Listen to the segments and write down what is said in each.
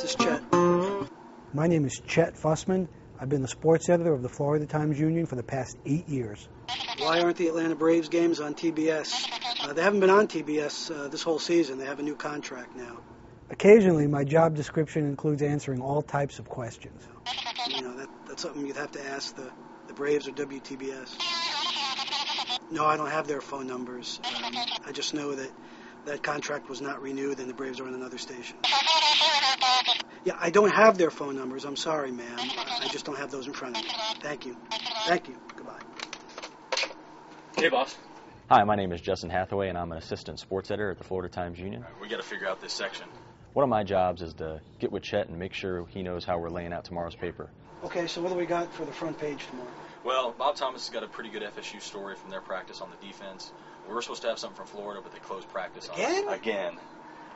is Chet. My name is Chet Fussman. I've been the sports editor of the Florida Times-Union for the past 8 years. Why aren't the Atlanta Braves games on TBS? They haven't been on TBS this whole season. They have a new contract now. Occasionally, my job description includes answering all types of questions. You know, that's something you'd have to ask the Braves or WTBS. No, I don't have their phone numbers. I just know that contract was not renewed and the Braves are on another station. Yeah, I don't have their phone numbers. I'm sorry, ma'am. I just don't have those in front of me. Thank you. Thank you. Goodbye. Hey, boss. Hi, my name is Justin Hathaway, and I'm an assistant sports editor at the Florida Times-Union. We got to figure out this section. One of my jobs is to get with Chet and make sure he knows how we're laying out tomorrow's paper. Okay, so what do we got for the front page tomorrow? Well, Bob Thomas has got a pretty good FSU story from their practice on the defense. We were supposed to have something from Florida, but they closed practice on Again.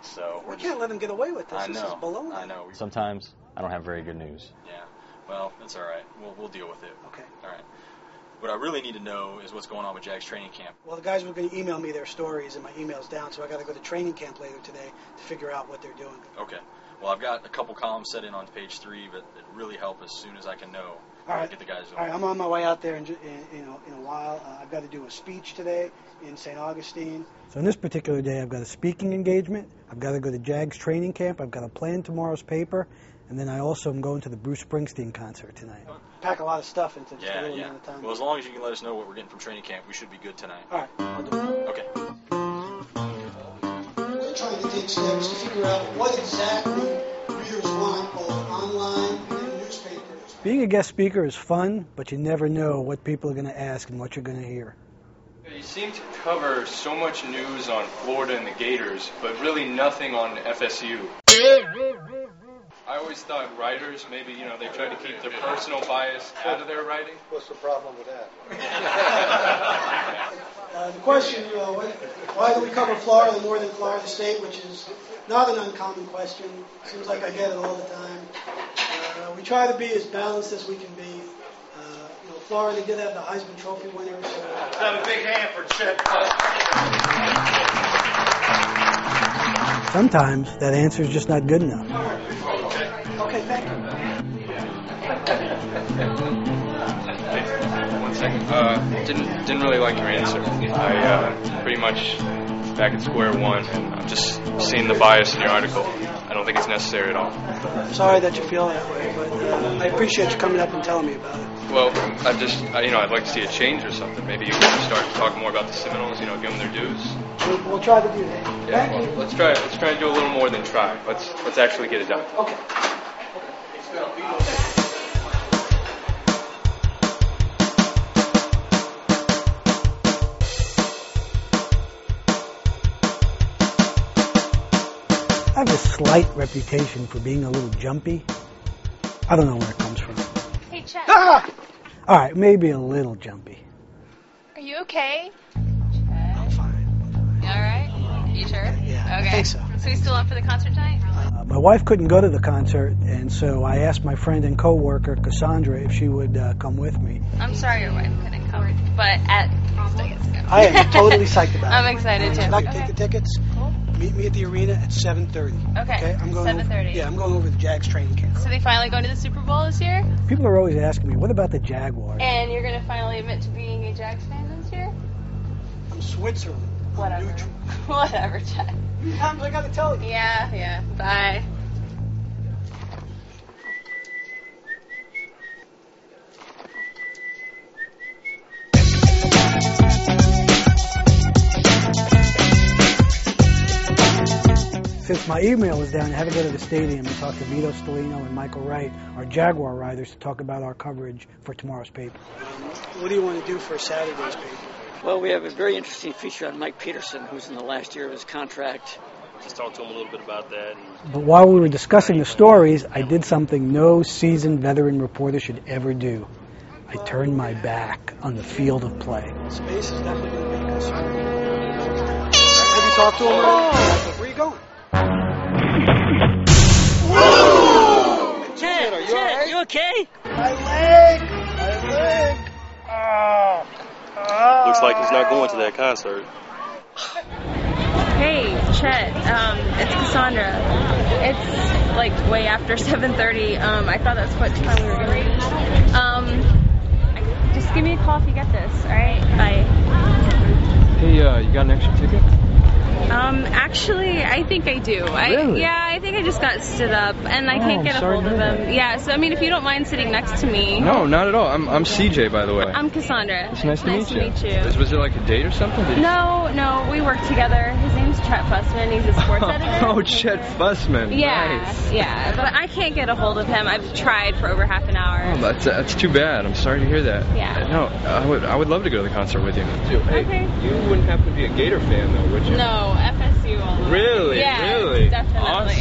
So we can't let them get away with this. I know. This is baloney. I know. Sometimes I don't have very good news. Yeah. Well, that's all right. We'll deal with it. Okay. All right. What I really need to know is what's going on with Jags training camp. Well, the guys were going to email me their stories, and my email's down, so I got to go to training camp later today to figure out what they're doing. Okay. Well, I've got a couple columns set in on page 3, but it really help as soon as I can know. All right. Get the guys All right, I'm on my way out there in a while. I've got to do a speech today in St. Augustine. So on this particular day, I've got a speaking engagement. I've got to go to Jags training camp. I've got to plan tomorrow's paper. And then I also am going to the Bruce Springsteen concert tonight. Pack a lot of stuff into just a little yeah. amount of time. Well, as long as you can let us know what we're getting from training camp, we should be good tonight. All right, I'll do it. Okay. We're trying to take steps to figure out what exactly readers want, both online and in newspapers. Being a guest speaker is fun, but you never know what people are going to ask and what you're going to hear. You seem to cover so much news on Florida and the Gators, but really nothing on FSU. I always thought writers, maybe, they try to keep their personal bias out of their writing. What's the problem with that? The question, why do we cover Florida more than Florida State, which is not an uncommon question. Seems like I get it all the time. We try to be as balanced as we can be. Florida did have the Heisman Trophy winner. So Have a big hand for Chet. Sometimes that answer is just not good enough. Okay, thank you. 1 second. Didn't really like your answer. I pretty much back at square one, and I'm just seeing the bias in your article. I don't think it's necessary at all. Sorry that you feel that way, but I appreciate you coming up and telling me about it. Well, I'd like to see a change or something. Maybe you can start talking more about the Seminoles. Give them their dues. We'll try to do that. Yeah, Thank you. Let's try to do a little more than try. Let's actually get it done. Okay. I have a slight reputation for being a little jumpy. I don't know where it comes from. Hey, Chet. Ah! All right, maybe a little jumpy. Are you okay? I'm fine. You all right? You sure? Yeah, Okay. I think so. So you still up for the concert tonight? My wife couldn't go to the concert, and so I asked my friend and co-worker, Cassandra, if she would come with me. I'm sorry your wife couldn't come, but still gets to go. I am totally psyched about it. I'm excited too. I'd like to Okay. take the tickets. Meet me at the arena at 7:30. Okay, I'm going 7:30. I'm going over to the Jags training camp. So they finally going to the Super Bowl this year? People are always asking me, what about the Jaguars? And you're going to finally admit to being a Jags fan this year? I'm Switzerland. I'm Whatever. neutral. Whatever, Chet. Sometimes I gotta tell you. Yeah. Bye. Since my email is down, I had to go to the stadium and talk to Vito Stellino and Michael Wright, our Jaguar writers, to talk about our coverage for tomorrow's paper. What do you want to do for Saturday's paper? Well, we have a very interesting feature on Mike Peterson, who's in the last year of his contract. Just talk to him a little bit about that. But while we were discussing the stories, I did something no seasoned veteran reporter should ever do. I turned my back on the field of play. Space is definitely going to be a concern. Have you talked to him already? Where are you going? Chet, are you all right? you okay? My leg! Looks like he's not going to that concert. Hey, Chet. It's Cassandra. It's like way after 7:30. I thought that's what time we were going to be. Just give me a call if you get this. All right, bye. Hey, you got an extra ticket? Actually, I think I do. Really? Yeah, I think I just got stood up, and I can't get a hold of him. Yeah, so I mean, if you don't mind sitting next to me. No, not at all. I'm CJ, by the way. I'm Cassandra. It's nice to meet you. Was it like a date or something? No, we work together. His name's Chet Fussman. He's a sports editor. Oh, Chet Fussman. Yeah, nice. yeah. But I can't get a hold of him. I've tried for over half an hour. Oh, that's too bad. I'm sorry to hear that. Yeah. No, I would love to go to the concert with you. Hey, okay. You wouldn't happen to be a Gator fan, though, would you? No, FSU all the way. Really? Yeah, really? definitely. Awesome.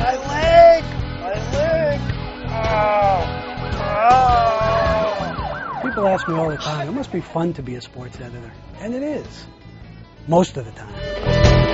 My leg! People ask me all the time, it must be fun to be a sports editor. And it is. Most of the time.